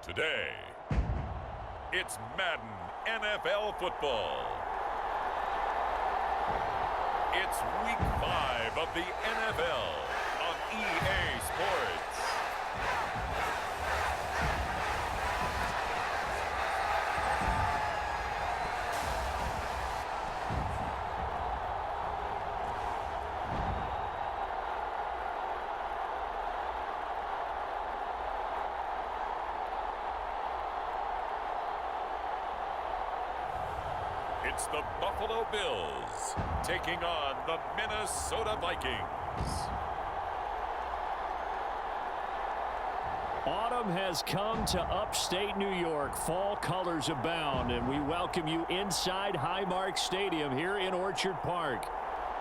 Today, it's Madden NFL football. It's Week 5 of the NFL on EA Sports. It's the Buffalo Bills taking on the Minnesota Vikings. Autumn has come to upstate New York. Fall colors abound, and we welcome you inside Highmark Stadium here in Orchard Park.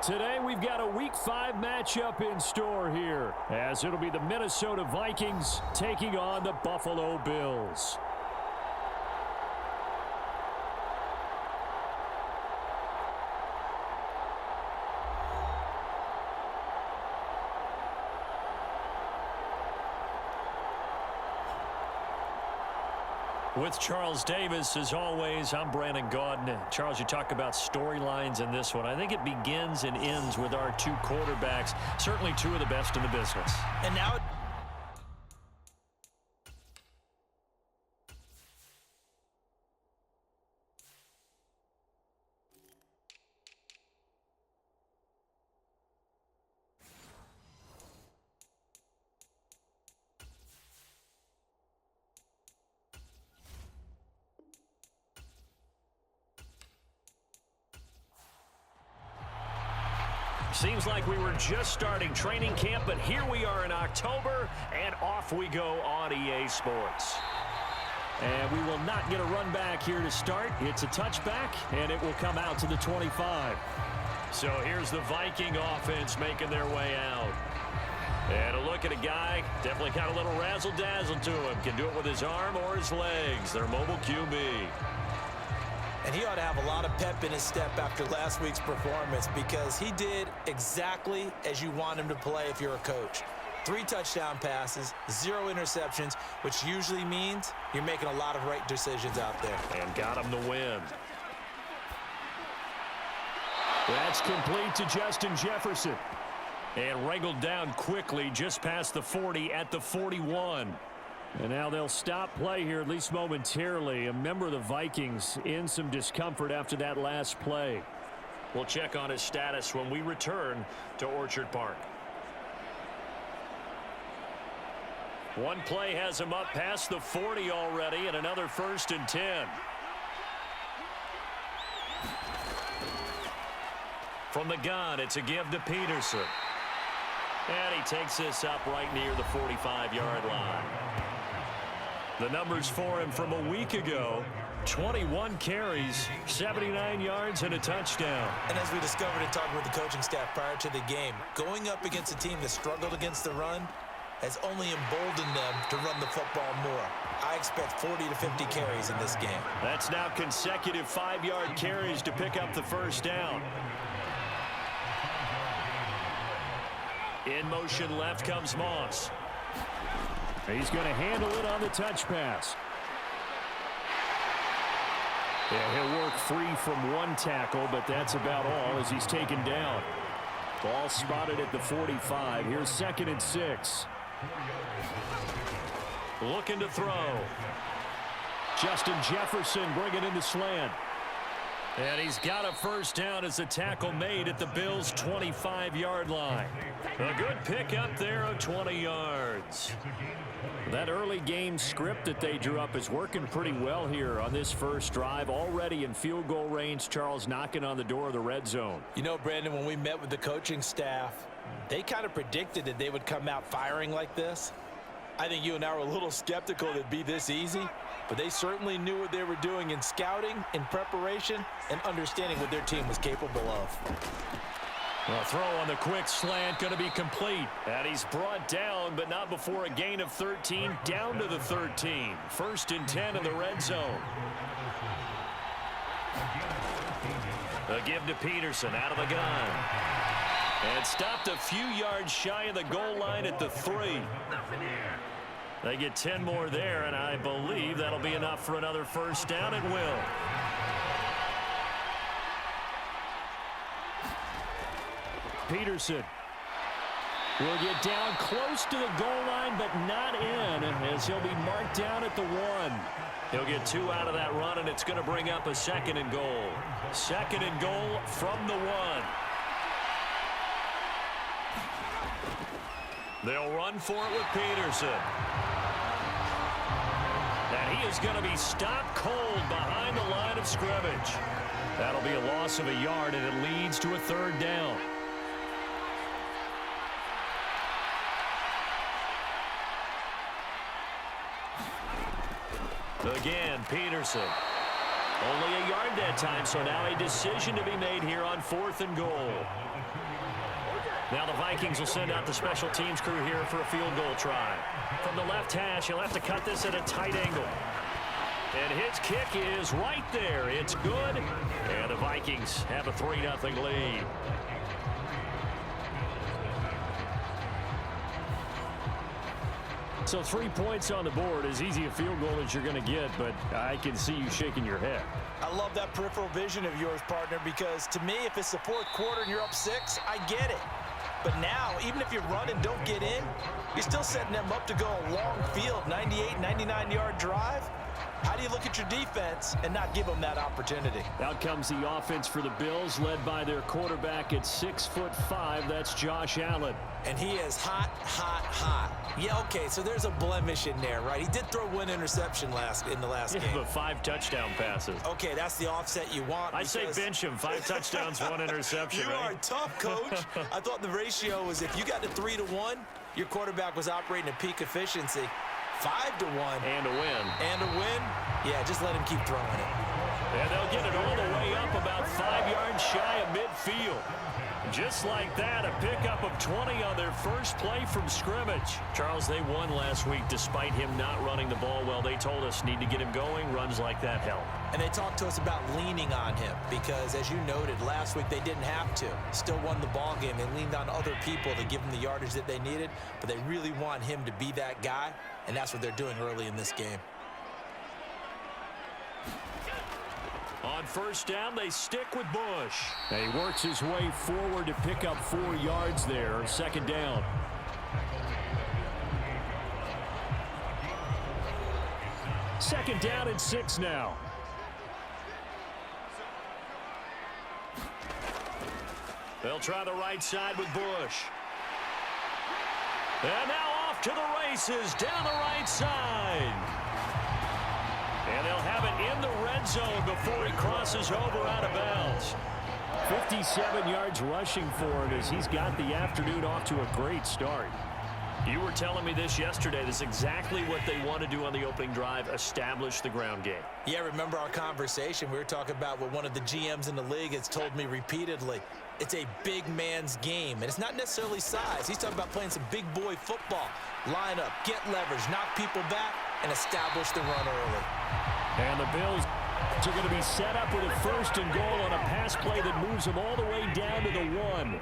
Today we've got a Week 5 matchup in store here, as it'll be the Minnesota Vikings taking on the Buffalo Bills. With Charles Davis, as always, I'm Brandon Gaudin. Charles, you talk about storylines in this one. I think it begins and ends with our two quarterbacks, certainly two of the best in the business. And now seems like we were just starting training camp, but here we are in October, and off we go on EA Sports. And we will not get a run back here to start. It's a touchback, and it will come out to the 25. So here's the Viking offense making their way out. And a look at a guy, definitely got a little razzle-dazzle to him. Can do it with his arm or his legs. Their mobile QB. And he ought to have a lot of pep in his step after last week's performance, because he did exactly as you want him to play if you're a coach. 3 touchdown passes, 0 interceptions, which usually means you're making a lot of right decisions out there. And got him the win. That's complete to Justin Jefferson. And wrangled down quickly just past the 40 at the 41. And now they'll stop play here, at least momentarily. A member of the Vikings in some discomfort after that last play. We'll check on his status when we return to Orchard Park. One play has him up past the 40 already, and another 1st and 10. From the gun, it's a give to Peterson. And he takes this up right near the 45-yard line. The numbers for him from a week ago: 21 carries, 79 yards, and a touchdown. And as we discovered in talking with the coaching staff prior to the game, going up against a team that struggled against the run has only emboldened them to run the football more. I expect 40 to 50 carries in this game. That's now consecutive 5-yard carries to pick up the first down. In motion left comes Moss. He's going to handle it on the touch pass. Yeah, he'll work free from one tackle, but that's about all as he's taken down. Ball spotted at the 45. Here's 2nd and 6. Looking to throw. Justin Jefferson bringing in the slant. And he's got a first down as the tackle made at the Bills' 25-yard line. A good pick up there of 20 yards. That early game script that they drew up is working pretty well here on this first drive. Already in field goal range, Charles knocking on the door of the red zone. You know, Brandon, when we met with the coaching staff, they kind of predicted that they would come out firing like this. I think you and I were a little skeptical that it'd be this easy, but they certainly knew what they were doing in scouting, in preparation, and understanding what their team was capable of. A throw on the quick slant going to be complete. And he's brought down, but not before a gain of 13, down to the 13. 1st and 10 in the red zone. A give to Peterson out of the gun. And stopped a few yards shy of the goal line at the 3. They get 10 more there, and I believe that'll be enough for another first down. It will. Peterson will get down close to the goal line, but not in, as he'll be marked down at the 1. He'll get 2 out of that run, and it's going to bring up a 2nd and goal. 2nd and goal from the 1. They'll run for it with Peterson. And he is going to be stopped cold behind the line of scrimmage. That'll be a loss of a yard, and it leads to a 3rd down. Again, Peterson. Only a yard that time, so now a decision to be made here on 4th and goal. Now the Vikings will send out the special teams crew here for a field goal try. From the left hash, he'll have to cut this at a tight angle. And his kick is right there. It's good. And the Vikings have a 3-0 lead. So 3 points on the board, as easy a field goal as you're going to get, but I can see you shaking your head. I love that peripheral vision of yours, partner, because to me, if it's the 4th quarter and you're up 6, I get it. But now, even if you run and don't get in, you're still setting them up to go a long field, 98, 99-yard drive. How do you look at your defense and not give them that opportunity? Out comes the offense for the Bills, led by their quarterback at 6'5". That's Josh Allen. And he is hot, hot, hot. Yeah, okay, so there's a blemish in there, right? He did throw 1 interception in the last game. But 5 touchdown passes. Okay, that's the offset you want. I say bench him. 5 touchdowns, 1 interception. You right? are tough, Coach. I thought the ratio was if you got to 3-1, your quarterback was operating at peak efficiency. 5-1. And a win. And a win? Yeah, just let him keep throwing it. And they'll get it all the way up about 5 yards shy of midfield. Just like that, a pickup of 20 on their first play from scrimmage. Charles, they won last week despite him not running the ball well. They told us need to get him going. Runs like that help. And they talked to us about leaning on him because, as you noted, last week they didn't have to. Still won the ball game. They leaned on other people to give them the yardage that they needed, but they really want him to be that guy, and that's what they're doing early in this game. On first down, they stick with Bush. And he works his way forward to pick up 4 yards there. 2nd down. Second down and 6 now. They'll try the right side with Bush. And now off to the races down the right side. And they'll have it in the red zone before he crosses over out of bounds. 57 yards rushing for him as he's got the afternoon off to a great start. You were telling me this yesterday. This is exactly what they want to do on the opening drive, establish the ground game. Yeah, remember our conversation? We were talking about what one of the GMs in the league has told me repeatedly. It's a big man's game, and it's not necessarily size. He's talking about playing some big boy football. Line up, get leverage, knock people back, and establish the run early. And the Bills are going to be set up with a 1st and goal on a pass play that moves them all the way down to the 1.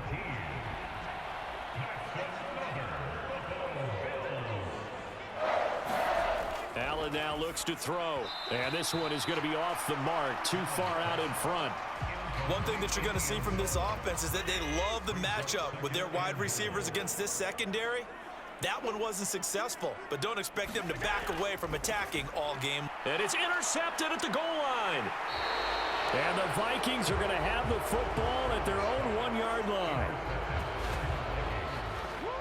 Allen now looks to throw. And this one is going to be off the mark, too far out in front. One thing that you're going to see from this offense is that they love the matchup with their wide receivers against this secondary. That one wasn't successful, but don't expect them to back away from attacking all game. And it's intercepted at the goal line. And the Vikings are going to have the football at their own 1-yard line.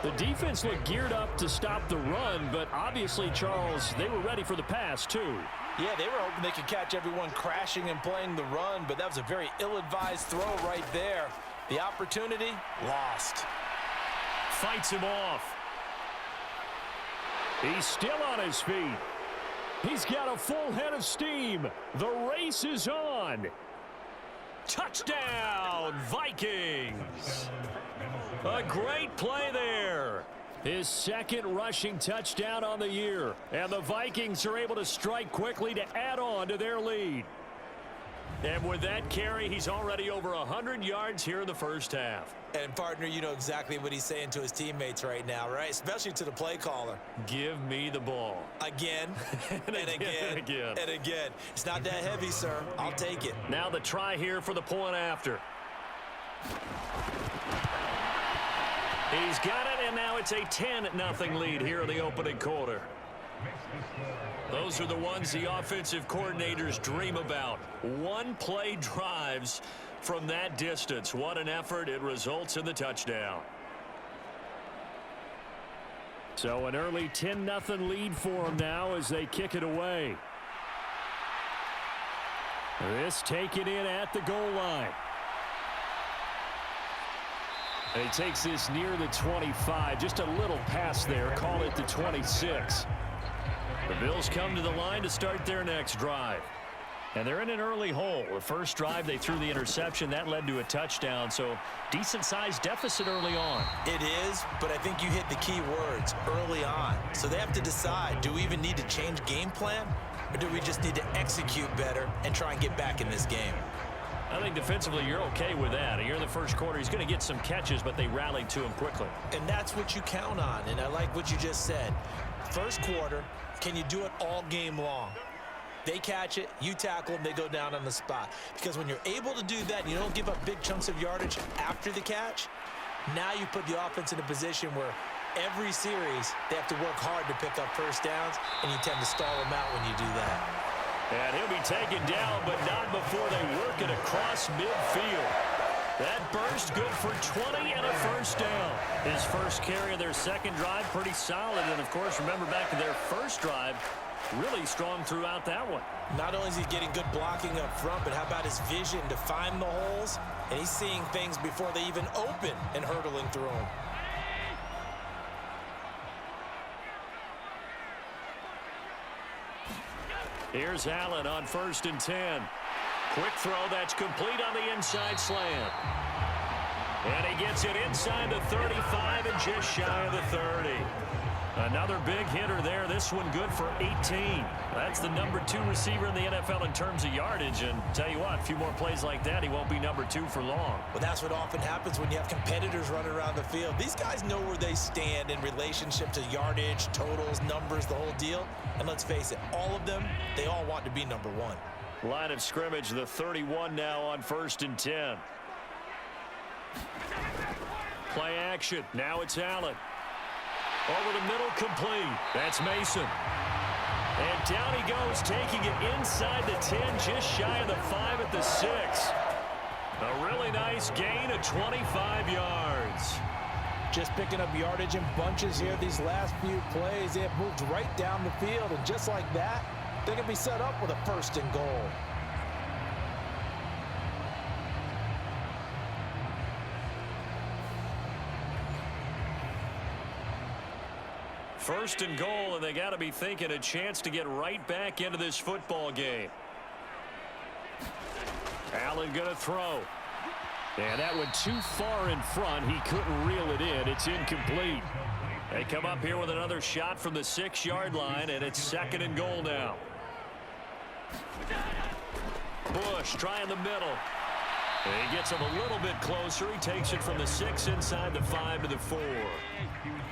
The defense looked geared up to stop the run, but obviously, Charles, they were ready for the pass, too. Yeah, they were hoping they could catch everyone crashing and playing the run, but that was a very ill-advised throw right there. The opportunity, lost. Fights him off. He's still on his feet. He's got a full head of steam. The race is on. Touchdown, Vikings. A great play there. His 2nd rushing touchdown on the year. And the Vikings are able to strike quickly to add on to their lead. And with that carry, he's already over 100 yards here in the first half. And, partner, you know exactly what he's saying to his teammates right now, right? Especially to the play caller. Give me the ball. Again, and again, and again. It's not that heavy, sir. I'll take it. Now the try here for the point after. He's got it, and now it's a 10-0 lead here in the opening quarter. Those are the ones the offensive coordinators dream about. One-play drives from that distance. What an effort. It results in the touchdown. So an early 10-0 lead for them now as they kick it away. This taken in at the goal line. And he takes this near the 25. Just a little pass there. Call it the 26. The Bills come to the line to start their next drive. And they're in an early hole. The first drive, they threw the interception. That led to a touchdown. So decent-sized deficit early on. It is, but I think you hit the key words, early on. So they have to decide, do we even need to change game plan? Or do we just need to execute better and try and get back in this game? I think defensively you're okay with that. Here in the first quarter, he's going to get some catches, but they rallied to him quickly. And that's what you count on, and I like what you just said. First quarter, can you do it all game long? They catch it, you tackle them, they go down on the spot. Because when you're able to do that and you don't give up big chunks of yardage after the catch, now you put the offense in a position where every series they have to work hard to pick up first downs, and you tend to stall them out when you do that. And he'll be taken down, but not before they work it across midfield. That burst good for 20 and a first down. His first carry of their second drive, pretty solid. And, of course, remember back to their first drive, really strong throughout that one. Not only is he getting good blocking up front, but how about his vision to find the holes? And he's seeing things before they even open and hurtling through them. Here's Allen on 1st and 10. Quick throw that's complete on the inside slant. And he gets it inside the 35 and just shy of the 30. Another big hitter there. This one good for 18. That's the number 2 receiver in the NFL in terms of yardage. And tell you what, a few more plays like that, he won't be number 2 for long. Well, that's what often happens when you have competitors running around the field. These guys know where they stand in relationship to yardage, totals, numbers, the whole deal. And let's face it, all of them, they all want to be number 1. Line of scrimmage, the 31 now on 1st and 10. Play action. Now it's Allen. Over the middle, complete. That's Mason. And down he goes, taking it inside the 10, just shy of the 5 at the 6. A really nice gain of 25 yards. Just picking up yardage in bunches here these last few plays. They have moved right down the field, and just like that, they can be set up with a 1st and goal. First and goal, and they got to be thinking a chance to get right back into this football game. Allen going to throw. And that went too far in front. He couldn't reel it in. It's incomplete. They come up here with another shot from the 6-yard line, and it's 2nd and goal now. Bush trying the middle. And he gets him a little bit closer. He takes it from the 6 inside the 5 to the 4.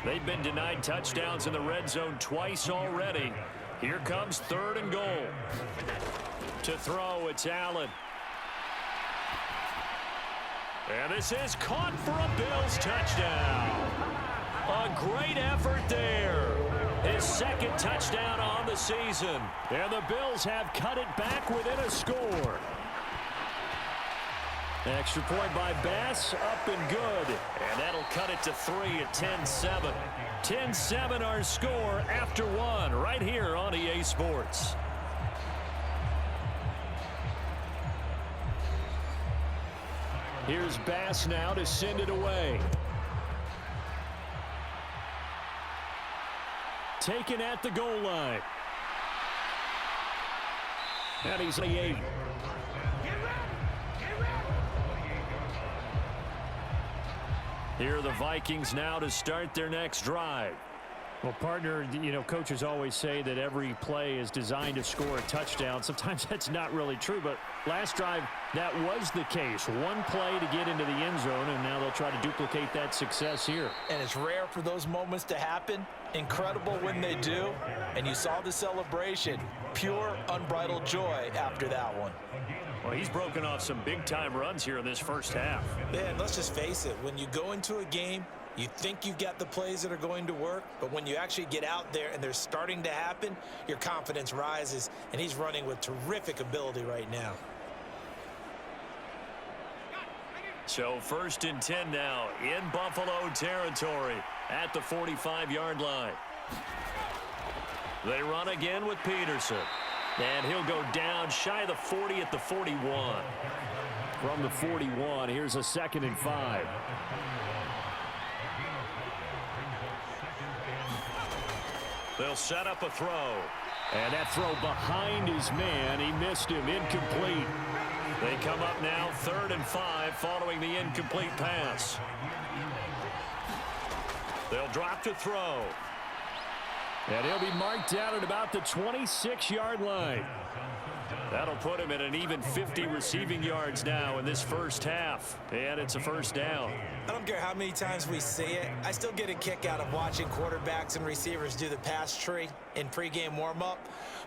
They've been denied touchdowns in the red zone twice already. Here comes 3rd and goal. To throw, it's Allen. And this is caught for a Bills touchdown. A great effort there. His 2nd touchdown on the season. And the Bills have cut it back within a score. Extra point by Bass, up and good. And that'll cut it to 3 at 10-7. 10-7 our score after 1 right here on EA Sports. Here's Bass now to send it away. Taken at the goal line. And he's 8. Here are the Vikings now to start their next drive. Well, partner, you know, coaches always say that every play is designed to score a touchdown. Sometimes that's not really true, but last drive, that was the case. One play to get into the end zone, and now they'll try to duplicate that success here. And it's rare for those moments to happen. Incredible when they do. And you saw the celebration. Pure, unbridled joy after that one. Well, he's broken off some big-time runs here in this first half. Yeah, and let's just face it. When you go into a game, you think you've got the plays that are going to work, but when you actually get out there and they're starting to happen, your confidence rises, and he's running with terrific ability right now. So 1st and 10 now in Buffalo territory at the 45-yard line. They run again with Peterson. And he'll go down shy of the 40 at the 41. From the 41, here's a 2nd and 5. They'll set up a throw. And that throw behind his man. He missed him. Incomplete. They come up now 3rd and 5 following the incomplete pass. They'll drop to throw. And he'll be marked down at about the 26-yard line. That'll put him at an even 50 receiving yards now in this first half. And it's a 1st down. I don't care how many times we see it. I still get a kick out of watching quarterbacks and receivers do the pass tree in pregame warm-up.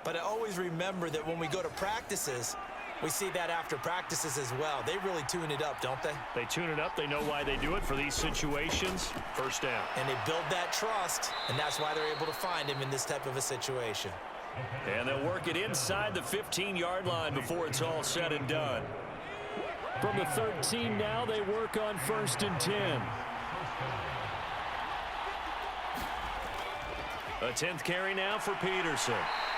But I always remember that when we go to practices, we see that after practices as well. They really tune it up, don't they? They tune it up. They know why they do it for these situations. 1st down. And they build that trust, and that's why they're able to find him in this type of a situation. And they'll work it inside the 15-yard line before it's all said and done. From the 13 now, they work on 1st and 10. A 10th carry now for Peterson.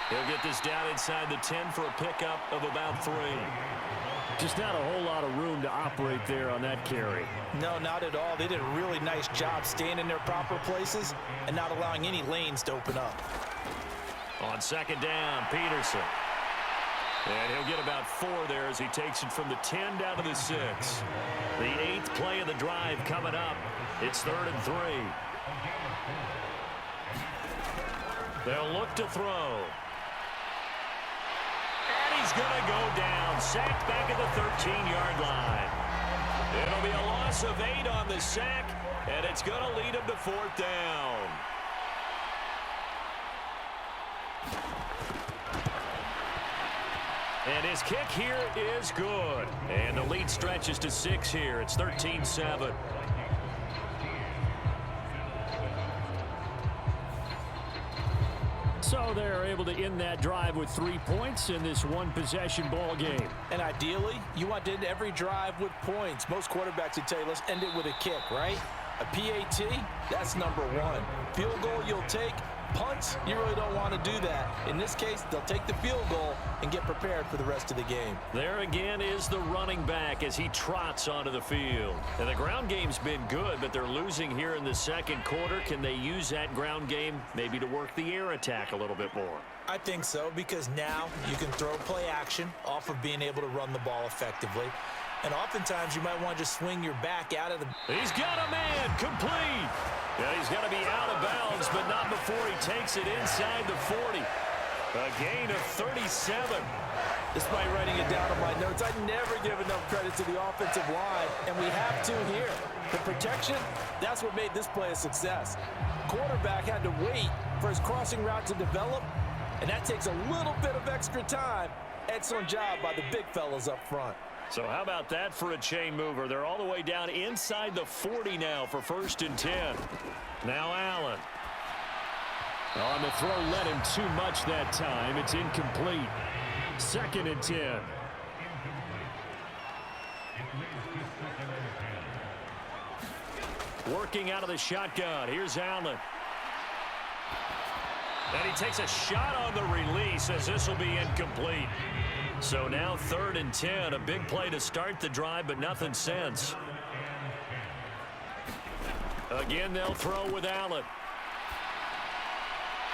He'll get this down inside the 10 for a pickup of about 3. Just not a whole lot of room to operate there on that carry. No, not at all. They did a really nice job staying in their proper places and not allowing any lanes to open up. On 2nd down, Peterson. And he'll get about 4 there as he takes it from the 10 down to the 6. The 8th play of the drive coming up. It's 3rd and 3. They'll look to throw. And he's going to go down. Sacked back at the 13-yard line. It'll be a loss of 8 on the sack, and it's going to lead him to 4th down. And his kick here is good. And the lead stretches to 6 here. It's 13-7. So they're able to end that drive with 3 points in this one-possession ball game. And ideally, you want to end every drive with points. Most quarterbacks would tell you, let's end it with a kick, right? A PAT, that's number 1. Field goal you'll take. Punts, you really don't want to do that. In this case, they'll take the field goal and get prepared for the rest of the game. There again is the running back as he trots onto the field. And the ground game's been good, but they're losing here in the 2nd quarter. Can they use that ground game maybe to work the air attack a little bit more? I think so, because now you can throw play action off of being able to run the ball effectively. And oftentimes you might want to just swing your back out of the... He's got a man, complete. Yeah, he's got to be out of bounds, but not before he takes it inside the 40. A gain of 37. Despite writing it down on my notes, I never give enough credit to the offensive line, and we have to here. The protection, that's what made this play a success. Quarterback had to wait for his crossing route to develop, and that takes a little bit of extra time. Excellent job by the big fellas up front. So how about that for a chain mover? They're all the way down inside the 40 now for 1st and 10. Now Allen. On the throw, let him too much that time. It's incomplete. 2nd and 10. Working out of the shotgun. Here's Allen. And he takes a shot on the release as this will be incomplete. So now 3rd and 10. A big play to start the drive, but nothing since. Again, they'll throw with Allen.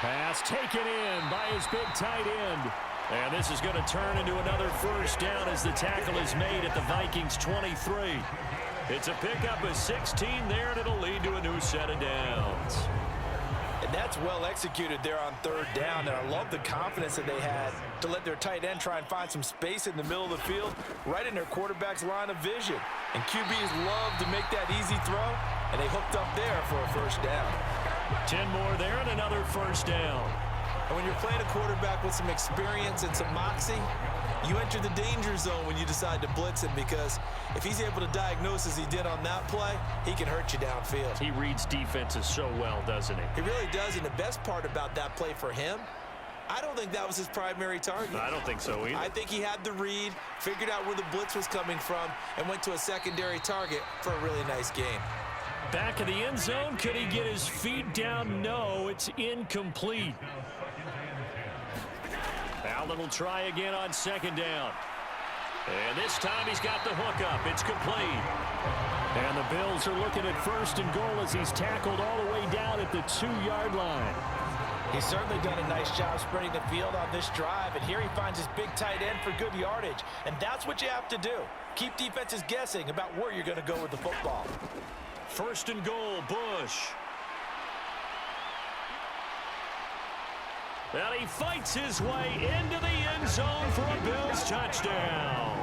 Pass taken in by his big tight end. And this is going to turn into another 1st down as the tackle is made at the Vikings 23. It's a pickup of 16 there, and it'll lead to a new set of downs. And that's well executed there on third down, and I love the confidence that they had to let their tight end try and find some space in the middle of the field, right in their quarterback's line of vision. And QBs love to make that easy throw, and they hooked up there for a first down. 10 more there and another first down. And when you're playing a quarterback with some experience and some moxie, you enter the danger zone when you decide to blitz him, because if he's able to diagnose as he did on that play, he can hurt you downfield. He reads defenses so well, doesn't he? He really does, and the best part about that play for him, I don't think that was his primary target. I don't think so either. I think he had the read, figured out where the blitz was coming from, and went to a secondary target for a really nice gain. Back of the end zone, could he get his feet down? No, it's incomplete. Allen will try again on second down. And this time he's got the hook up. It's complete. And the Bills are looking at first and goal as he's tackled all the way down at the 2-yard line. He's certainly done a nice job spreading the field on this drive, and here he finds his big tight end for good yardage. And that's what you have to do. Keep defenses guessing about where you're going to go with the football. First and goal, Bush. And he fights his way into the end zone for a Bills touchdown.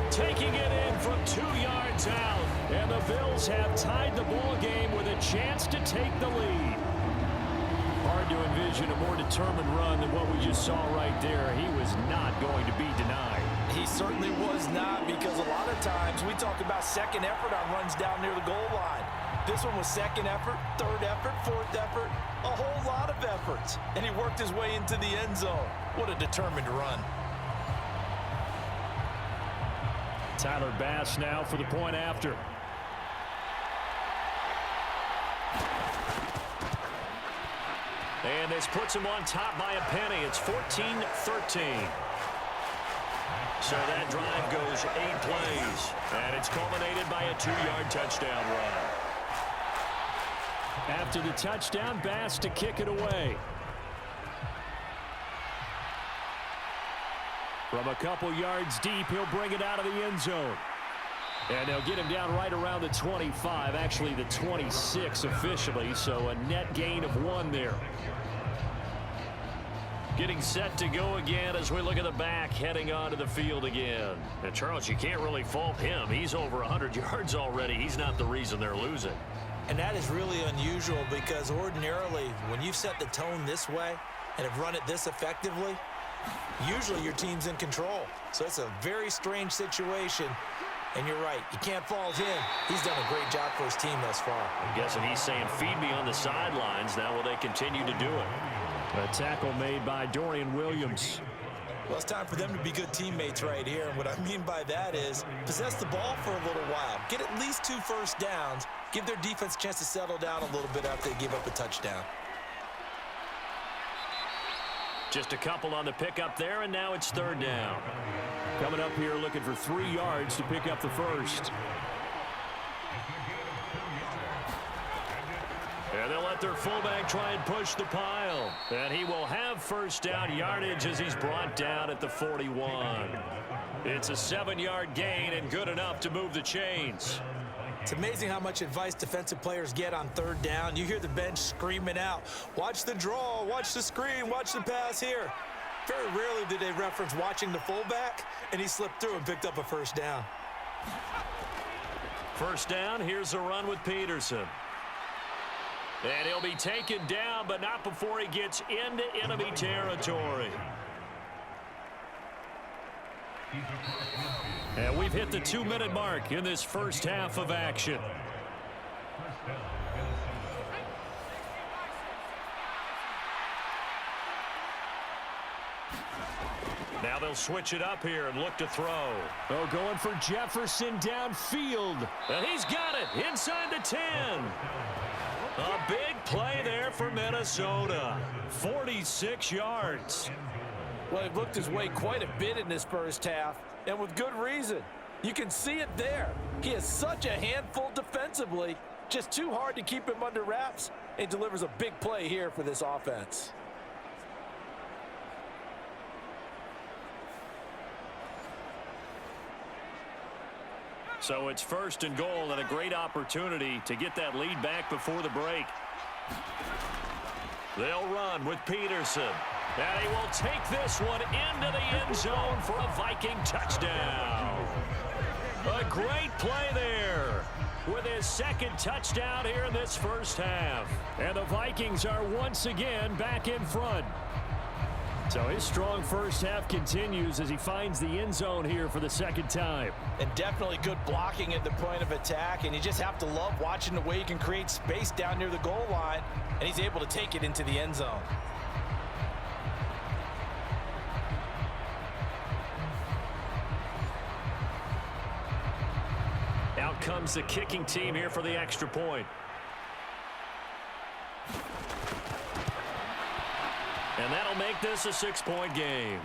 Taking it in from 2 yards out. And the Bills have tied the ball game with a chance to take the lead. Hard to envision a more determined run than what we just saw right there. He was not going to be denied. He certainly was not, because a lot of times we talk about second effort on runs down near the goal line. This one was second effort, third effort, fourth effort, a whole lot of efforts. And he worked his way into the end zone. What a determined run. Tyler Bass now for the point after. And this puts him on top by a penny. It's 14-13. So that drive goes 8 plays. And it's culminated by a 2-yard touchdown run. After the touchdown, Bass to kick it away. From a couple yards deep, he'll bring it out of the end zone. And they'll get him down right around the 25, actually the 26 officially, so a net gain of 1 there. Getting set to go again as we look at the back, heading onto the field again. And Charles, you can't really fault him. He's over 100 yards already. He's not the reason they're losing. And that is really unusual, because ordinarily when you've set the tone this way and have run it this effectively, usually your team's in control. So it's a very strange situation. And you're right, you can't fault him. He's done a great job for his team thus far. I'm guessing he's saying, feed me on the sidelines. Now will they continue to do it? A tackle made by Dorian Williams. Well, it's time for them to be good teammates right here. And what I mean by that is possess the ball for a little while. Get at least 2 first downs. Give their defense a chance to settle down a little bit after they give up a touchdown. Just a couple on the pickup there, and now it's third down. Coming up here looking for 3 yards to pick up the first. And they'll let their fullback try and push the pile. And he will have first down yardage as he's brought down at the 41. It's a 7-yard gain and good enough to move the chains. It's amazing how much advice defensive players get on third down. You hear the bench screaming out, watch the draw, watch the screen, watch the pass here. Very rarely do they reference watching the fullback, and he slipped through and picked up a first down. First down, here's a run with Peterson. And he'll be taken down, but not before he gets into enemy territory. And we've hit the 2-minute mark in this first half of action. Now they'll switch it up here and look to throw. Oh, going for Jefferson downfield. And he's got it inside the 10. A big play there for Minnesota. 46 yards. Well, he looked his way quite a bit in this first half, and with good reason. You can see it there. He is such a handful defensively. Just too hard to keep him under wraps. He delivers a big play here for this offense. So it's first and goal, and a great opportunity to get that lead back before the break. They'll run with Peterson. And he will take this one into the end zone for a Viking touchdown. A great play there with his second touchdown here in this first half. And the Vikings are once again back in front. So his strong first half continues as he finds the end zone here for the second time. And definitely good blocking at the point of attack. And you just have to love watching the way he can create space down near the goal line. And he's able to take it into the end zone. Out comes the kicking team here for the extra point. And that'll make this a 6-point game.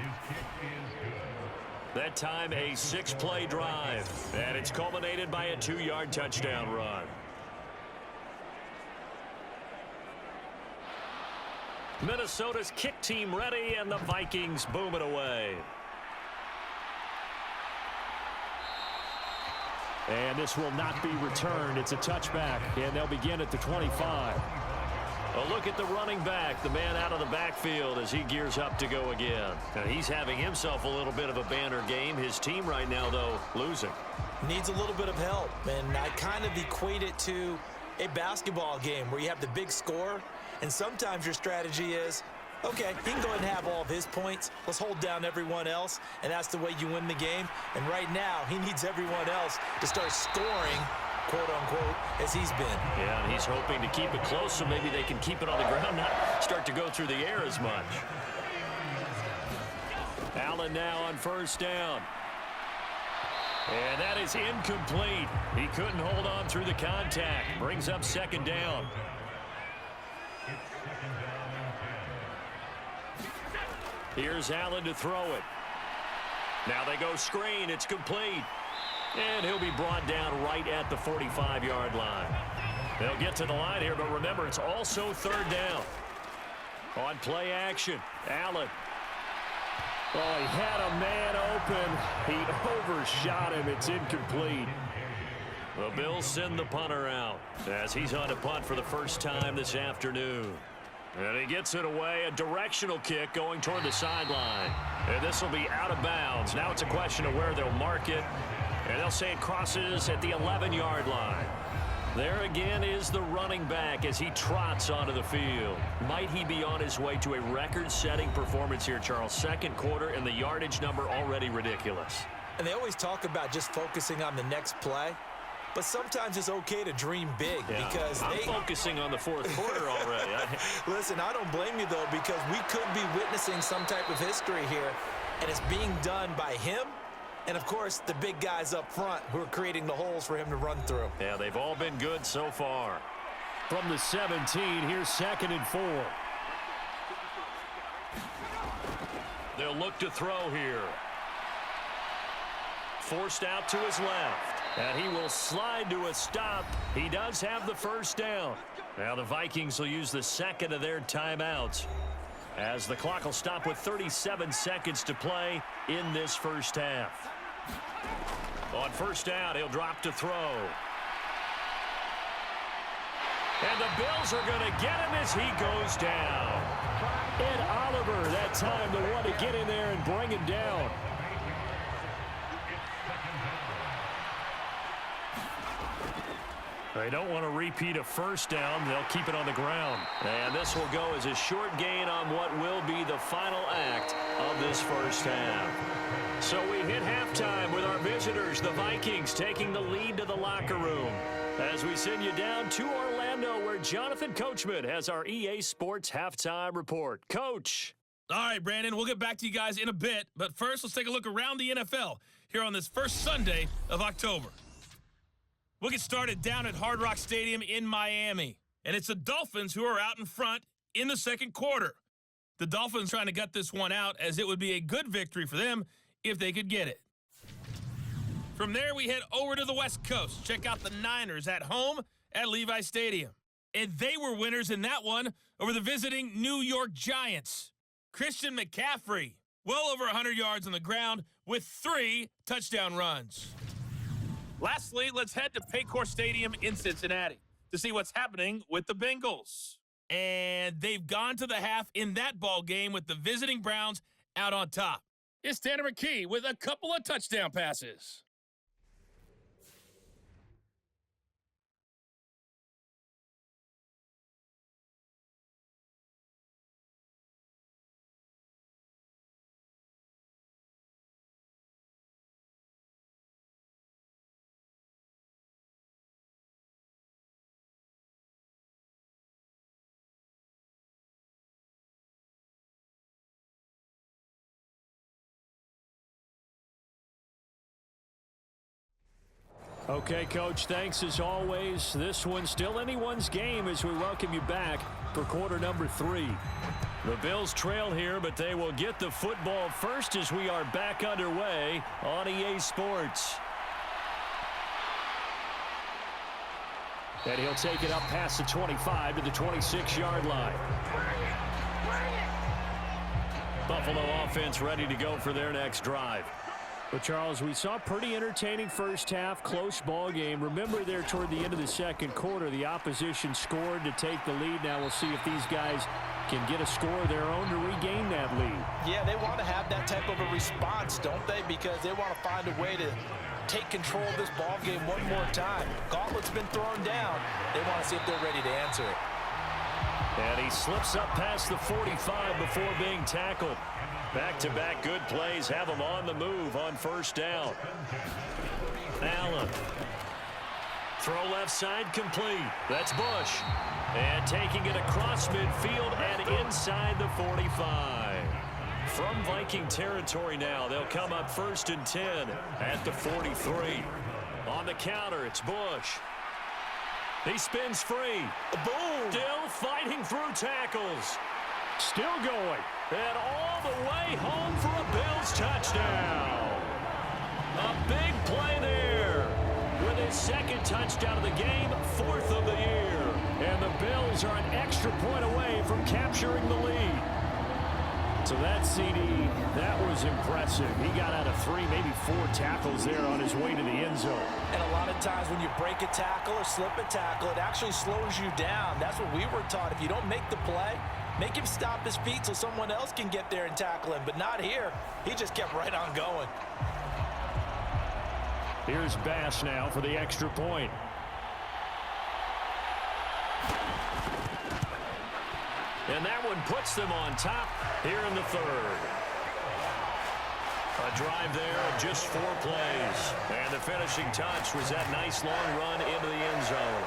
That time a 6-play drive. And it's culminated by a 2-yard touchdown run. Minnesota's kick team ready, and the Vikings boom it away. And this will not be returned. It's a touchback, and they'll begin at the 25. A look at the running back, the man out of the backfield as he gears up to go again. Now he's having himself a little bit of a banner game. His team right now, though, losing. Needs a little bit of help, and I kind of equate it to a basketball game where you have the big score, and sometimes your strategy is, okay, he can go ahead and have all of his points. Let's hold down everyone else, and that's the way you win the game. And right now, he needs everyone else to start scoring, quote-unquote, as he's been. Yeah, and he's hoping to keep it close so maybe they can keep it on the ground, not start to go through the air as much. Allen now on first down. And that is incomplete. He couldn't hold on through the contact. Brings up second down. Here's Allen to throw it. Now they go screen. It's complete. And he'll be brought down right at the 45-yard line. They'll get to the line here, but remember, it's also third down. On play action, Allen. Oh, he had a man open. He overshot him. It's incomplete. The Bills send the punter out as he's on a punt for the first time this afternoon. And he gets it away, a directional kick going toward the sideline. And this will be out of bounds. Now it's a question of where they'll mark it. And they'll say it crosses at the 11-yard line. There again is the running back as he trots onto the field. Might he be on his way to a record-setting performance here, Charles? Second quarter, and the yardage number already ridiculous. And they always talk about just focusing on the next play. But sometimes it's okay to dream big because I'm focusing on the fourth quarter already. Listen, I don't blame you, though, because we could be witnessing some type of history here, and it's being done by him and, of course, the big guys up front who are creating the holes for him to run through. Yeah, they've all been good so far. From the 17, here's 2nd and 4. They'll look to throw here. Forced out to his left. And he will slide to a stop. He does have the first down. Now the Vikings will use the second of their timeouts as the clock will stop with 37 seconds to play in this first half. On first down, he'll drop to throw. And the Bills are going to get him as he goes down. Ed Oliver, that time, the one to get in there and bring him down. They don't want to repeat a first down. They'll keep it on the ground. And this will go as a short gain on what will be the final act of this first half. So we hit halftime with our visitors, the Vikings, taking the lead to the locker room. As we send you down to Orlando, where Jonathan Coachman has our EA Sports halftime report. Coach. All right, Brandon, we'll get back to you guys in a bit. But first, let's take a look around the NFL here on this first Sunday of October. We'll get started down at Hard Rock Stadium in Miami. And it's the Dolphins who are out in front in the second quarter. The Dolphins trying to gut this one out as it would be a good victory for them if they could get it. From there, we head over to the West Coast. Check out the Niners at home at Levi Stadium. And they were winners in that one over the visiting New York Giants. Christian McCaffrey, well over 100 yards on the ground with 3 touchdown runs. Lastly, let's head to Paycor Stadium in Cincinnati to see what's happening with the Bengals. and they've gone to the half in that ball game with the visiting Browns out on top. It's Tanner McKee with a couple of touchdown passes. Okay, Coach, thanks as always. This one's still anyone's game as we welcome you back for quarter number 3. The Bills trail here, but they will get the football first as we are back underway on EA Sports. And he'll take it up past the 25 to the 26-yard line. Buffalo offense ready to go for their next drive. But, Charles, we saw a pretty entertaining first half, close ball game. Remember there toward the end of the second quarter, the opposition scored to take the lead. Now we'll see if these guys can get a score of their own to regain that lead. Yeah, they want to have that type of a response, don't they? Because they want to find a way to take control of this ball game one more time. Gauntlet's been thrown down. They want to see if they're ready to answer it. And he slips up past the 45 before being tackled. Back-to-back good plays have him on the move on first down. Allen. Throw left side complete. That's Bush. And taking it across midfield and inside the 45. From Viking territory now, they'll come up 1st and 10 at the 43. On the counter, it's Bush. He spins free. Boom! Still fighting through tackles. Still going. And all the way home for a Bills touchdown. A big play there. With his second touchdown of the game, 4th of the year. And the Bills are an extra point away from capturing the lead. So that CD, that was impressive. He got out of 3, maybe 4 tackles there on his way to the end zone. And a lot of times when you break a tackle or slip a tackle, it actually slows you down. That's what we were taught. If you don't make the play, make him stop his feet so someone else can get there and tackle him. But not here. He just kept right on going. Here's Bass now for the extra point. And that one puts them on top here in the 3rd. A drive there of just 4 plays. And the finishing touch was that nice long run into the end zone.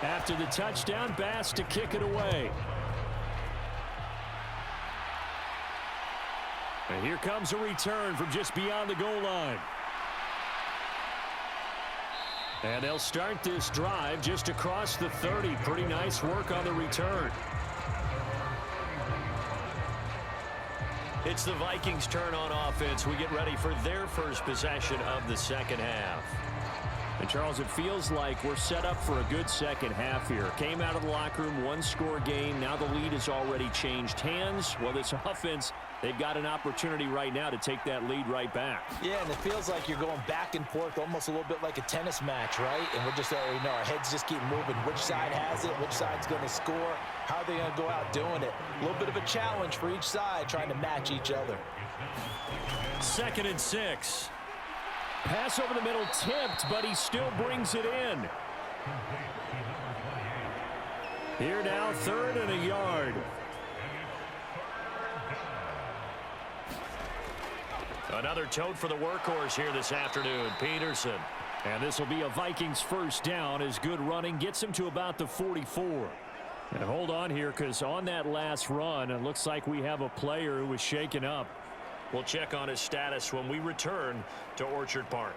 After the touchdown, Bass to kick it away. And here comes a return from just beyond the goal line. And they'll start this drive just across the 30. Pretty nice work on the return. It's the Vikings' turn on offense. We get ready for their first possession of the second half. And, Charles, it feels like we're set up for a good second half here. Came out of the locker room, 1-score game. Now the lead has already changed hands. Well, this offense, they've got an opportunity right now to take that lead right back. Yeah, and it feels like you're going back and forth almost a little bit like a tennis match, right? And we're just, our heads just keep moving. Which side has it? Which side's going to score? How are they going to go out doing it? A little bit of a challenge for each side trying to match each other. 2nd and 6. Pass over the middle tipped, but he still brings it in. Here now, 3rd and a yard. Another tote for the workhorse here this afternoon, Peterson. And this will be a Vikings first down as good running gets him to about the 44. And hold on here, because on that last run, it looks like we have a player who was shaken up. We'll check on his status when we return to Orchard Park.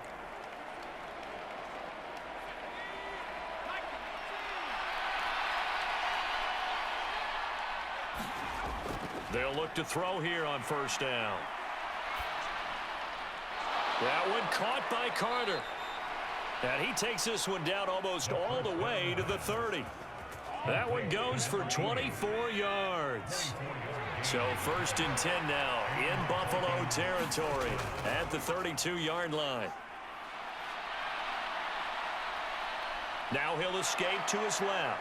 They'll look to throw here on first down. That one caught by Carter. And he takes this one down almost all the way to the 30. That one goes for 24 yards. So 1st and 10 now in Buffalo territory at the 32-yard line. Now he'll escape to his left.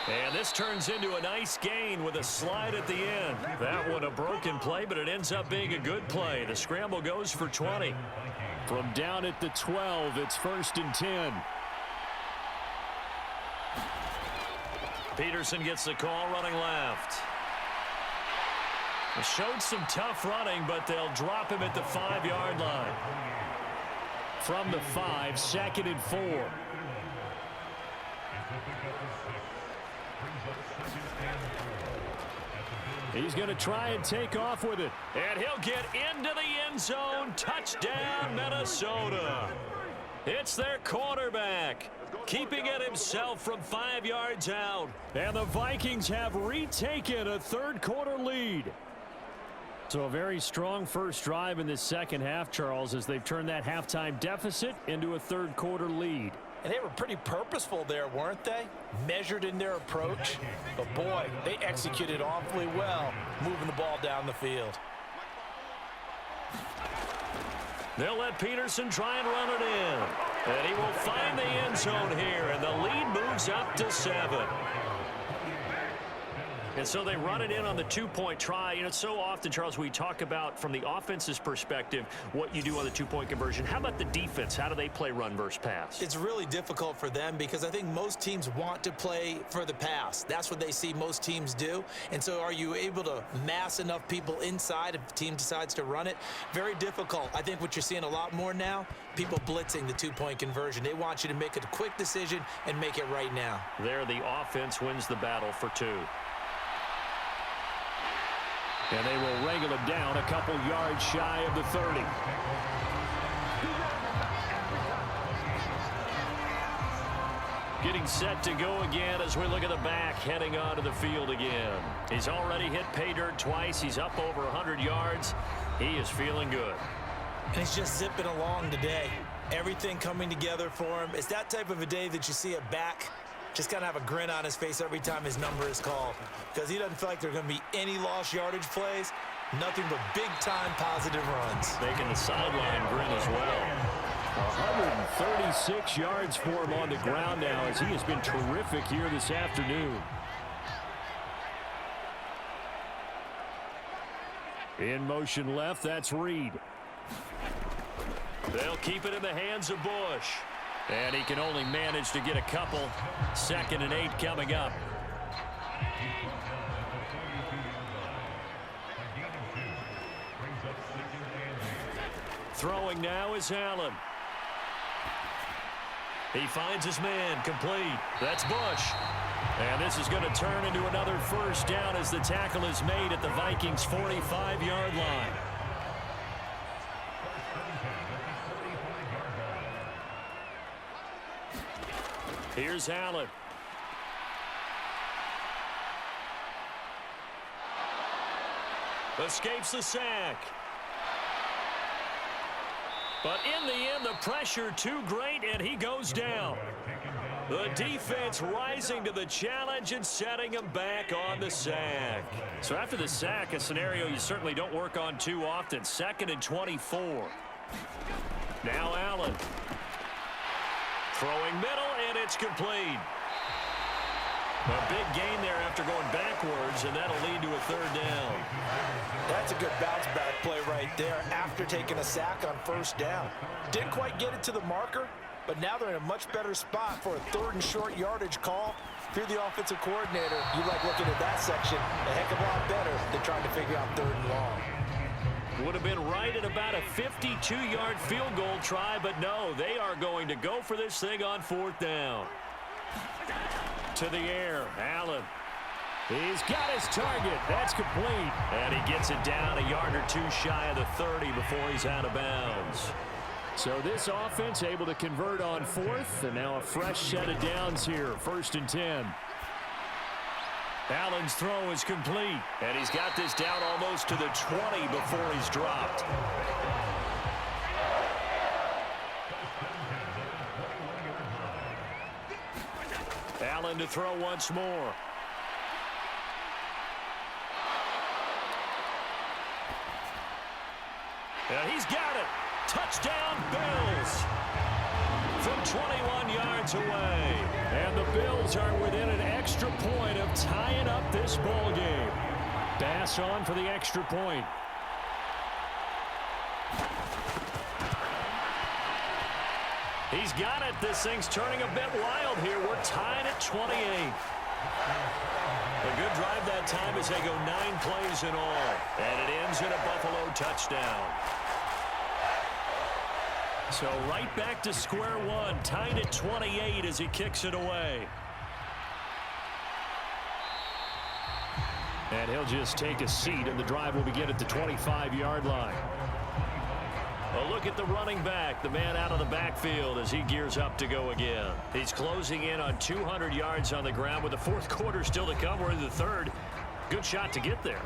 And this turns into a nice gain with a slide at the end. That one a broken play, but it ends up being a good play. The scramble goes for 20. From down at the 12, it's 1st and 10. Peterson gets the call running left. It showed some tough running, but they'll drop him at the 5-yard line. From the 5, 2nd and 4. He's going to try and take off with it. And he'll get into the end zone. Touchdown, Minnesota. It's their quarterback, keeping it himself from 5 yards out. And the Vikings have retaken a third-quarter lead. So a very strong first drive in this second half, Charles, as they've turned that halftime deficit into a third-quarter lead. And they were pretty purposeful there, weren't they? Measured in their approach. But, boy, they executed awfully well, moving the ball down the field. They'll let Peterson try and run it in. And he will find the end zone here, and the lead moves up to 7. And so they run it in on the 2-point try. You know, so often, Charles, we talk about from the offense's perspective what you do on the 2-point conversion. How about the defense? How do they play run versus pass? It's really difficult for them because I think most teams want to play for the pass. That's what they see most teams do. And so are you able to mass enough people inside if the team decides to run it? Very difficult. I think what you're seeing a lot more now, people blitzing the 2-point conversion. They want you to make a quick decision and make it right now. There, the offense wins the battle for 2. And they will wrangle him down a couple yards shy of the 30. Getting set to go again as we look at the back, heading onto the field again. He's already hit pay dirt twice. He's up over 100 yards. He is feeling good. And he's just zipping along today. Everything coming together for him. It's that type of a day that you see a back just kind of have a grin on his face every time his number is called, because he doesn't feel like there are going to be any lost yardage plays, nothing but big-time positive runs. Making the sideline grin as well. 136 yards for him on the ground now as he has been terrific here this afternoon. In motion left, that's Reed. They'll keep it in the hands of Bush. And he can only manage to get a couple. 2nd and 8 coming up. Throwing now is Allen. He finds his man, complete. That's Bush. And this is going to turn into another first down as the tackle is made at the Vikings' 45-yard line. Here's Allen. Escapes the sack. But in the end, the pressure too great, and he goes down. The defense rising to the challenge and setting him back on the sack. So after the sack, a scenario you certainly don't work on too often. 2nd and 24. Now Allen. Throwing middle, and it's complete. A big gain there after going backwards, and that'll lead to a 3rd down. That's a good bounce-back play right there after taking a sack on 1st down. Didn't quite get it to the marker, but now they're in a much better spot for a 3rd and short yardage call. If you're the offensive coordinator, you like looking at that section a heck of a lot better than trying to figure out 3rd and long. Would have been right at about a 52-yard field goal try, but no, they are going to go for this thing on 4th down. To the air, Allen. He's got his target. That's complete. And he gets it down a yard or 2 shy of the 30 before he's out of bounds. So this offense able to convert on 4th, and now a fresh set of downs here, 1st and 10. Allen's throw is complete, and he's got this down almost to the 20 before he's dropped. Allen to throw once more. And he's got it. Touchdown, Bills. from 21 yards away. And the Bills are within an extra point of tying up this ball game. Bass on for the extra point. He's got it. This thing's turning a bit wild here. We're tied at 28. A good drive that time as they go 9 plays in all. And it ends in a Buffalo touchdown. So right back to square one, tied at 28 as he kicks it away. And he'll just take a seat, and the drive will begin at the 25-yard line. A look at the running back, the man out of the backfield as he gears up to go again. He's closing in on 200 yards on the ground with the fourth quarter still to come. We're in the third. Good shot to get there.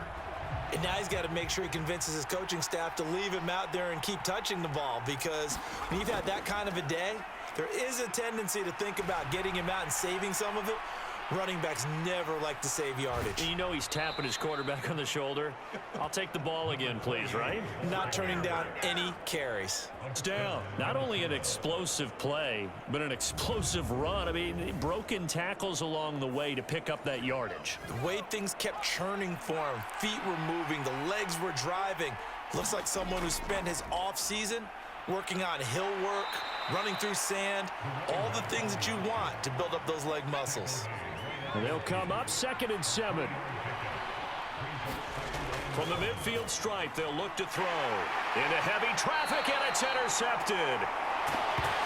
And now he's got to make sure he convinces his coaching staff to leave him out there and keep touching the ball, because when you've had that kind of a day, there is a tendency to think about getting him out and saving some of it. Running backs never like to save yardage. You know he's tapping his quarterback on the shoulder. I'll take the ball again, please, right? Not turning down any carries. It's down. Not only an explosive play, but an explosive run. I mean, broken tackles along the way to pick up that yardage. The way things kept churning for him, feet were moving, the legs were driving. Looks like someone who spent his off season working on hill work, running through sand, all the things that you want to build up those leg muscles. They'll come up 2nd and 7. From the midfield stripe, they'll look to throw. Into heavy traffic, and it's intercepted.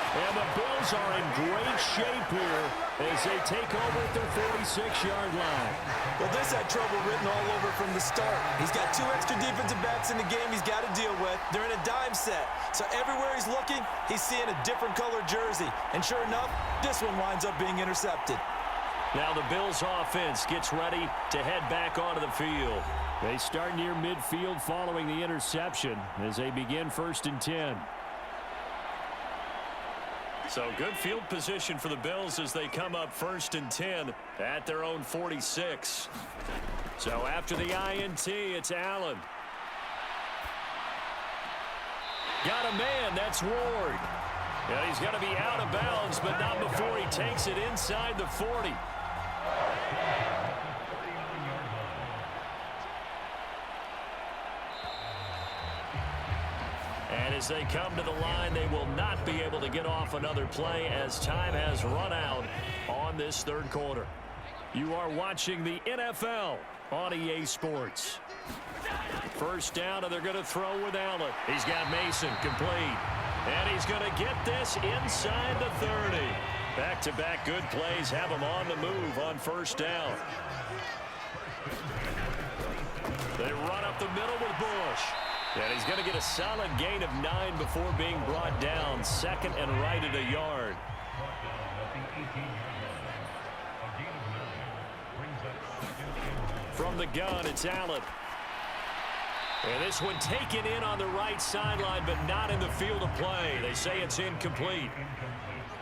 And the Bills are in great shape here as they take over at their 46-yard line. Well, this had trouble written all over from the start. He's got 2 extra defensive backs in the game he's got to deal with. They're in a dime set. So everywhere he's looking, he's seeing a different color jersey. And sure enough, this one winds up being intercepted. Now the Bills offense gets ready to head back onto the field. They start near midfield following the interception as they begin 1st and 10. So good field position for the Bills as they come up 1st and 10 at their own 46. So after the INT, it's Allen. Got a man, that's Ward. And he's going to be out of bounds, but not before he takes it inside the 40. And as they come to the line, they will not be able to get off another play as time has run out on this 3rd quarter. You are watching the NFL on EA Sports. 1st down, and they're going to throw with Allen. He's got Mason complete. And he's going to get this inside the 30. Back-to-back good plays have him on the move on 1st down. They run up the middle with Bush. And he's going to get a solid gain of 9 before being brought down. 2nd and right at a yard. From the gun, it's Allen. And this one taken in on the right sideline, but not in the field of play. They say it's incomplete.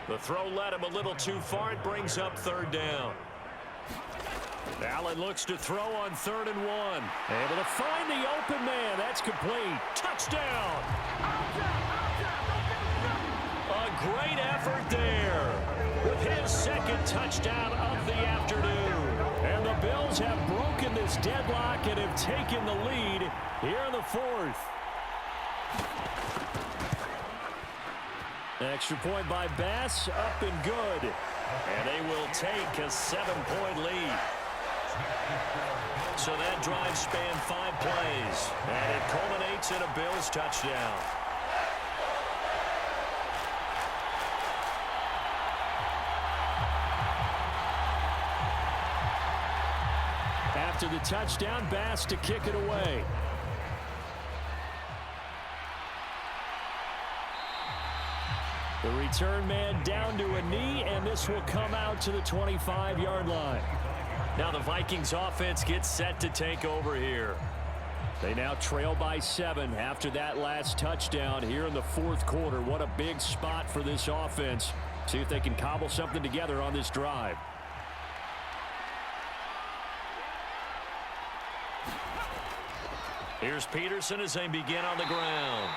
The throw led him a little too far. It brings up 3rd down. Allen looks to throw on 3rd and 1. Able to find the open man. That's complete. Touchdown. A great effort there with his 2nd touchdown of the afternoon. And the Bills have broken this deadlock and have taken the lead here in the 4th. Extra point by Bass, up and good. And they will take a 7-point lead. So that drive spanned 5 plays. And it culminates in a Bills touchdown. After the touchdown, Bass to kick it away. The return man down to a knee, and this will come out to the 25-yard line. Now the Vikings offense gets set to take over here. They now trail by 7 after that last touchdown here in the 4th quarter. What a big spot for this offense. See if they can cobble something together on this drive. Here's Peterson as they begin on the ground.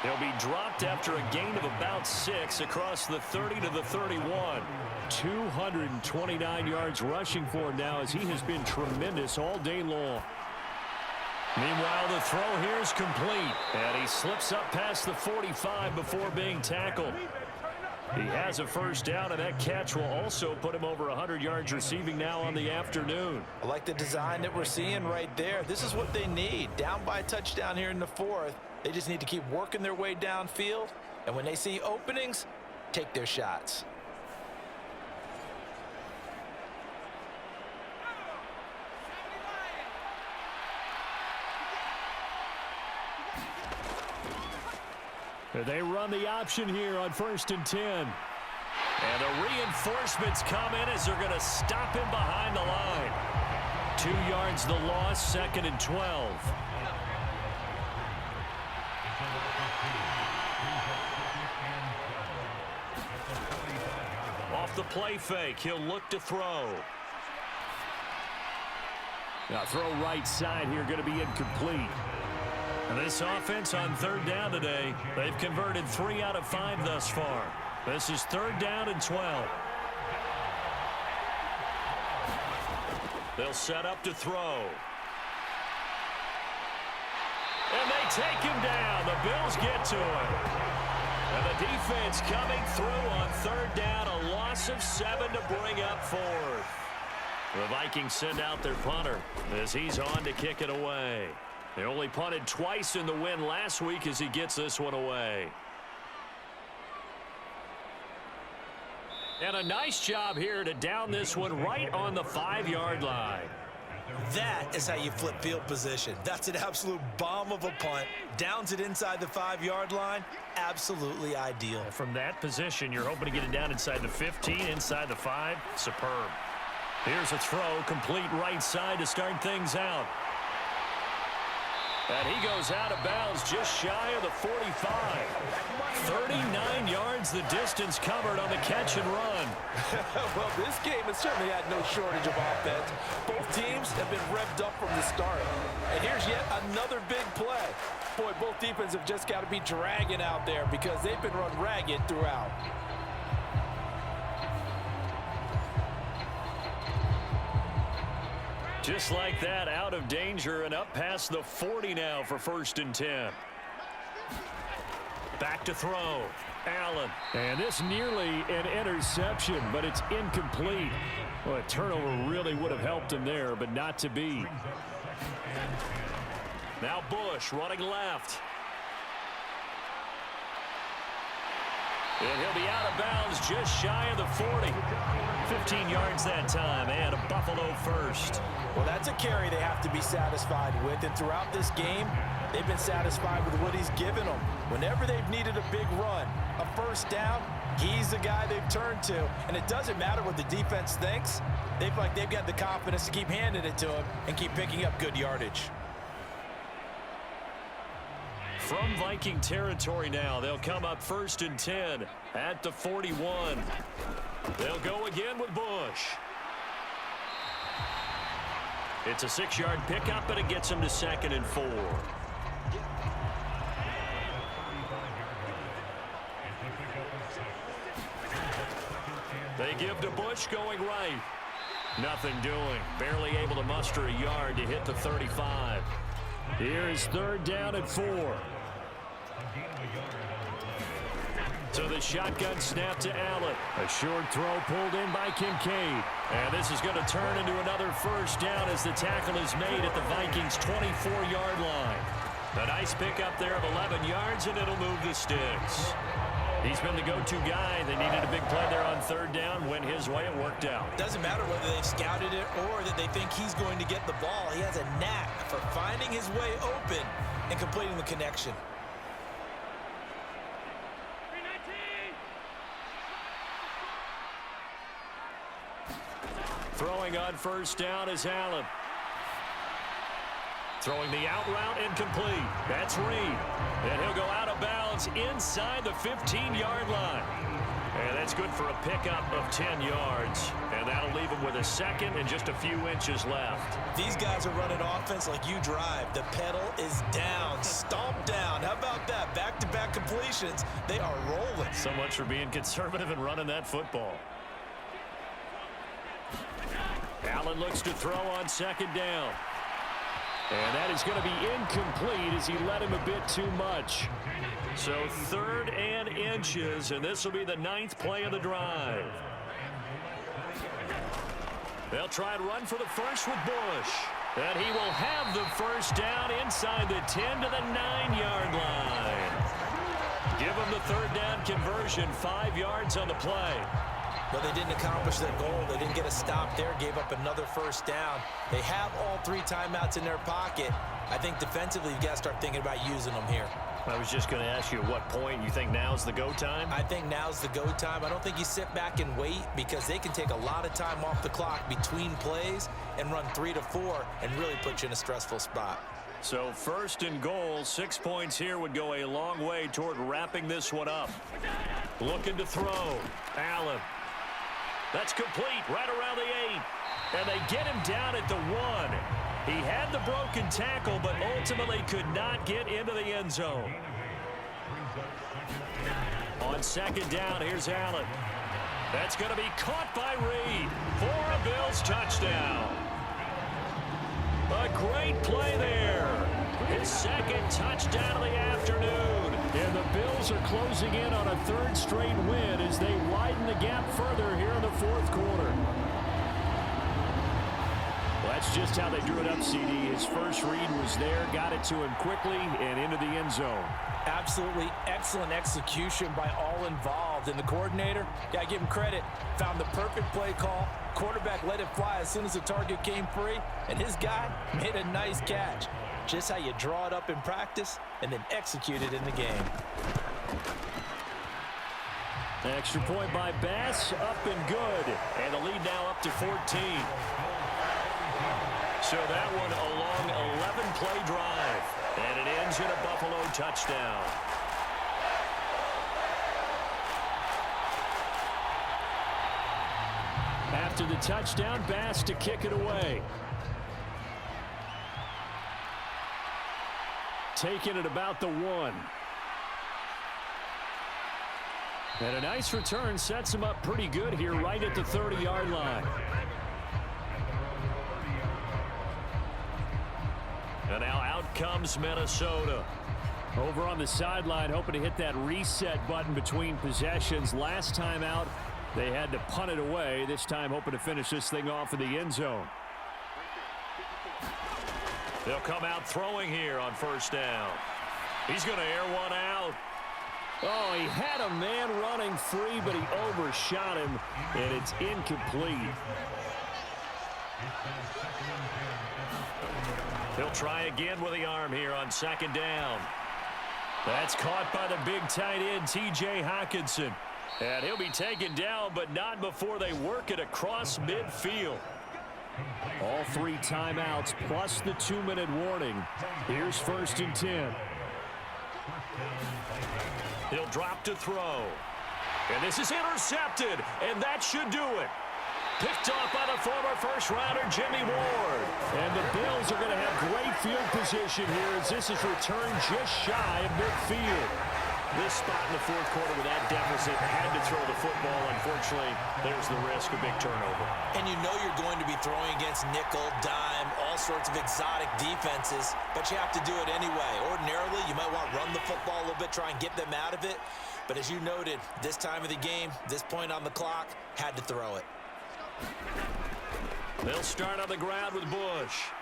He'll be dropped after a gain of about 6 across the 30 to the 31. 229 yards rushing for him now, as he has been tremendous all day long. Meanwhile, the throw here is complete, and he slips up past the 45 before being tackled. He has a first down, and that catch will also put him over 100 yards receiving now on the afternoon. I like the design that we're seeing right there. This is what they need. Down by a touchdown here in the 4th. They just need to keep working their way downfield, and when they see openings, take their shots. They run the option here on 1st and 10. And the reinforcements come in as they're going to stop him behind the line. 2 yards the loss, 2nd and 12. Off the play fake, he'll look to throw. Now throw right side here, going to be incomplete. And this offense on 3rd down today, they've converted 3 out of 5 thus far. This is 3rd down and 12. They'll set up to throw. And they take him down. The Bills get to him. And the defense coming through on 3rd down, a loss of 7 to bring up 4th. The Vikings send out their punter as he's on to kick it away. They only punted twice in the win last week as he gets this one away. And a nice job here to down this one right on the 5-yard line. That is how you flip field position. That's an absolute bomb of a punt. Downs it inside the 5-yard line. Absolutely ideal. From that position, you're hoping to get it down inside the 15, inside the 5. Superb. Here's a throw, complete right side to start things out. And he goes out of bounds just shy of the 45. 39 yards the distance covered on the catch and run. Well, this game has certainly had no shortage of offense. Both teams have been revved up from the start. And here's yet another big play. Boy, both defenses have just got to be dragging out there because they've been run ragged throughout. Just like that, out of danger and up past the 40 now for 1st and 10. Back to throw. Allen. And this nearly an interception, but it's incomplete. Well, a turnover really would have helped him there, but not to be. Now Bush running left. And he'll be out of bounds just shy of the 40. 15 yards that time, and a Buffalo first. Well, that's a carry they have to be satisfied with, and throughout this game, they've been satisfied with what he's given them. Whenever they've needed a big run, a first down, he's the guy they've turned to. And it doesn't matter what the defense thinks. They've got the confidence to keep handing it to him and keep picking up good yardage. From Viking territory now, they'll come up 1st and 10 at the 41. They'll go again with Bush. It's a 6-yard pickup, and it gets him to 2nd and 4. They give to Bush going right. Nothing doing. Barely able to muster a yard to hit the 35. Here is 3rd down and 4. So the shotgun snap to Allen. A short throw pulled in by Kincaid. And this is going to turn into another first down as the tackle is made at the Vikings' 24-yard line. A nice pickup there of 11 yards, and it'll move the sticks. He's been the go-to guy. They needed a big play there on 3rd down. Went his way. It worked out. Doesn't matter whether they've scouted it or that they think he's going to get the ball. He has a knack for finding his way open and completing the connection. Throwing on 1st down is Allen. Throwing the out route incomplete. That's Reed. And he'll go out of bounds inside the 15-yard line. And that's good for a pickup of 10 yards. And that'll leave him with a second and just a few inches left. These guys are running offense like you drive. The pedal is down, stomped down. How about that? Back-to-back completions. They are rolling. So much for being conservative and running that football. Allen looks to throw on second down. And that is going to be incomplete as he let him a bit too much. So 3rd and inches, and this will be the 9th play of the drive. They'll try and run for the first with Bush. And he will have the first down inside the 10 to the 9-yard line. Give him the 3rd down conversion, 5 yards on the play. But they didn't accomplish their goal. They didn't get a stop there, gave up another first down. They have all 3 timeouts in their pocket. I think defensively you've got to start thinking about using them here. I was just going to ask you at what point you think now's the go time? I think now's the go time. I don't think you sit back and wait because they can take a lot of time off the clock between plays and run 3 to 4 and really put you in a stressful spot. So 1st and goal, 6 points here would go a long way toward wrapping this one up. Looking to throw. Allen. That's complete right around the 8. And they get him down at the 1. He had the broken tackle, but ultimately could not get into the end zone. On second down, here's Allen. That's going to be caught by Reed for a Bills touchdown. A great play there. His 2nd touchdown of the afternoon. And the Bills are closing in on a 3rd straight win as they widen the gap further here in the 4th quarter. Well, that's just how they drew it up, CD. His first read was there, got it to him quickly, and into the end zone. Absolutely excellent execution by all involved. And the coordinator, got to give him credit, found the perfect play call. Quarterback let it fly as soon as the target came free, and his guy made a nice catch. Just how you draw it up in practice and then execute it in the game. Extra point by Bass, up and good. And the lead now up to 14. So that one a long 11-play drive. And it ends in a Buffalo touchdown. After the touchdown, Bass to kick it away. Taking it about the 1. And a nice return sets him up pretty good here right at the 30-yard line. And now out comes Minnesota. Over on the sideline, hoping to hit that reset button between possessions. Last time out, they had to punt it away. This time hoping to finish this thing off in the end zone. They'll come out throwing here on 1st down. He's going to air one out. Oh, he had a man running free, but he overshot him, and it's incomplete. He'll try again with the arm here on 2nd down. That's caught by the big tight end, T.J. Hockenson. And he'll be taken down, but not before they work it across midfield. All 3 timeouts plus the 2-minute warning. Here's 1st and 10. He'll drop to throw. And this is intercepted, and that should do it. Picked off by the former first-rounder Jimmy Ward. And the Bills are going to have great field position here as this is returned just shy of midfield. This spot in the 4th quarter with that deficit, had to throw the football. Unfortunately, there's the risk of big turnover. And you know you're going to be throwing against nickel, dime, all sorts of exotic defenses, but you have to do it anyway. Ordinarily, you might want to run the football a little bit, try and get them out of it. But as you noted, this time of the game, this point on the clock, had to throw it. They'll start on the ground with Bush.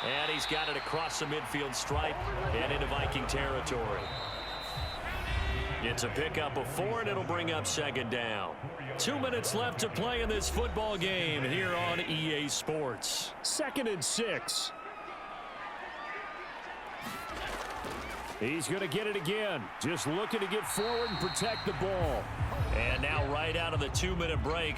And he's got it across the midfield stripe and into Viking territory. It's a pickup of 4, and it'll bring up 2nd down. 2 minutes left to play in this football game here on EA Sports. 2nd and 6. He's going to get it again. Just looking to get forward and protect the ball. And now right out of the 2-minute break,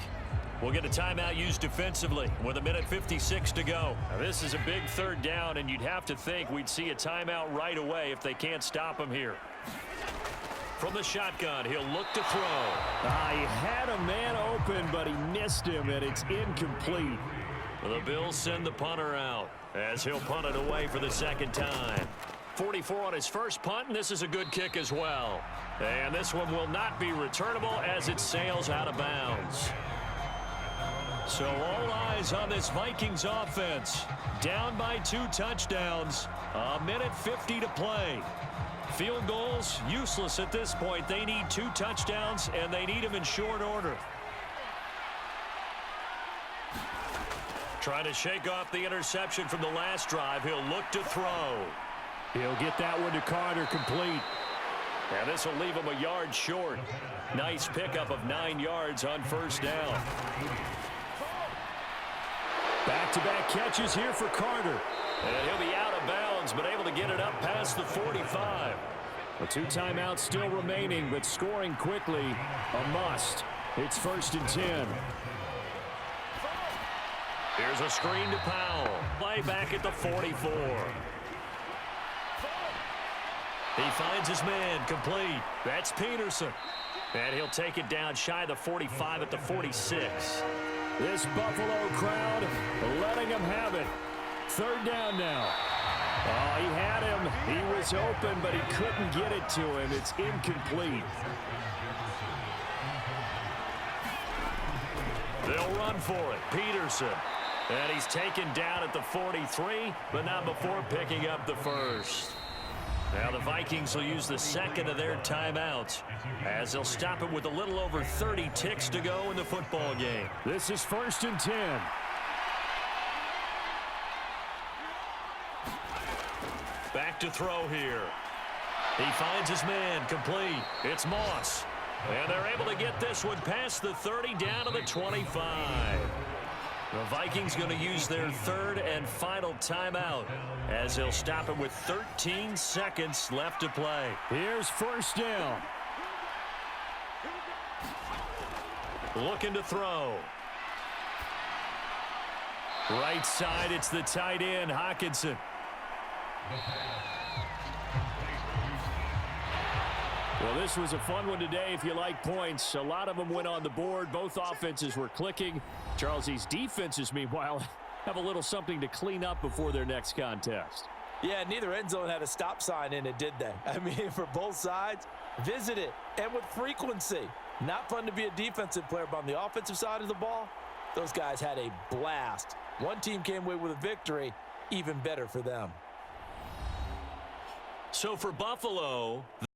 we'll get a timeout used defensively with 1:56 to go. Now, this is a big 3rd down, and you'd have to think we'd see a timeout right away if they can't stop him here. From the shotgun, he'll look to throw. He had a man open, but he missed him, and it's incomplete. The Bills send the punter out as he'll punt it away for the second time. 44 on his first punt, and this is a good kick as well. And this one will not be returnable as it sails out of bounds. So all eyes on this Vikings offense. Down by 2 touchdowns. A minute 50 to play. Field goals, useless at this point. They need 2 touchdowns, and they need them in short order. Trying to shake off the interception from the last drive. He'll look to throw. He'll get that one to Carter complete. And this will leave him a yard short. Nice pickup of 9 yards on first down. Back-to-back catches here for Carter. And he'll be out of bounds, but able to get it up past the 45. The 2 timeouts still remaining, but scoring quickly, a must. It's 1st and 10. Here's a screen to Powell. Play back at the 44. He finds his man complete. That's Peterson. And he'll take it down shy of the 45 at the 46. This Buffalo crowd letting him have it. 3rd down now. He had him. He was open, but he couldn't get it to him. It's incomplete. They'll run for it. Peterson. And he's taken down at the 43, but not before picking up the first. Now the Vikings will use the second of their timeouts as they'll stop it with a little over 30 ticks to go in the football game. This is 1st and 10. Back to throw here. He finds his man complete. It's Moss. And they're able to get this one past the 30 down to the 25. The Vikings going to use their 3rd and final timeout as they'll stop it with 13 seconds left to play. Here's 1st down. Looking to throw. Right side, it's the tight end, Hockenson. Well, this was a fun one today if you like points. A lot of them went on the board. Both offenses were clicking. Charles, these defenses, meanwhile, have a little something to clean up before their next contest. Yeah, neither end zone had a stop sign in it, did they? I mean, for both sides, visit it, and with frequency. Not fun to be a defensive player, but on the offensive side of the ball, those guys had a blast. One team came away with a victory, even better for them. So for Buffalo...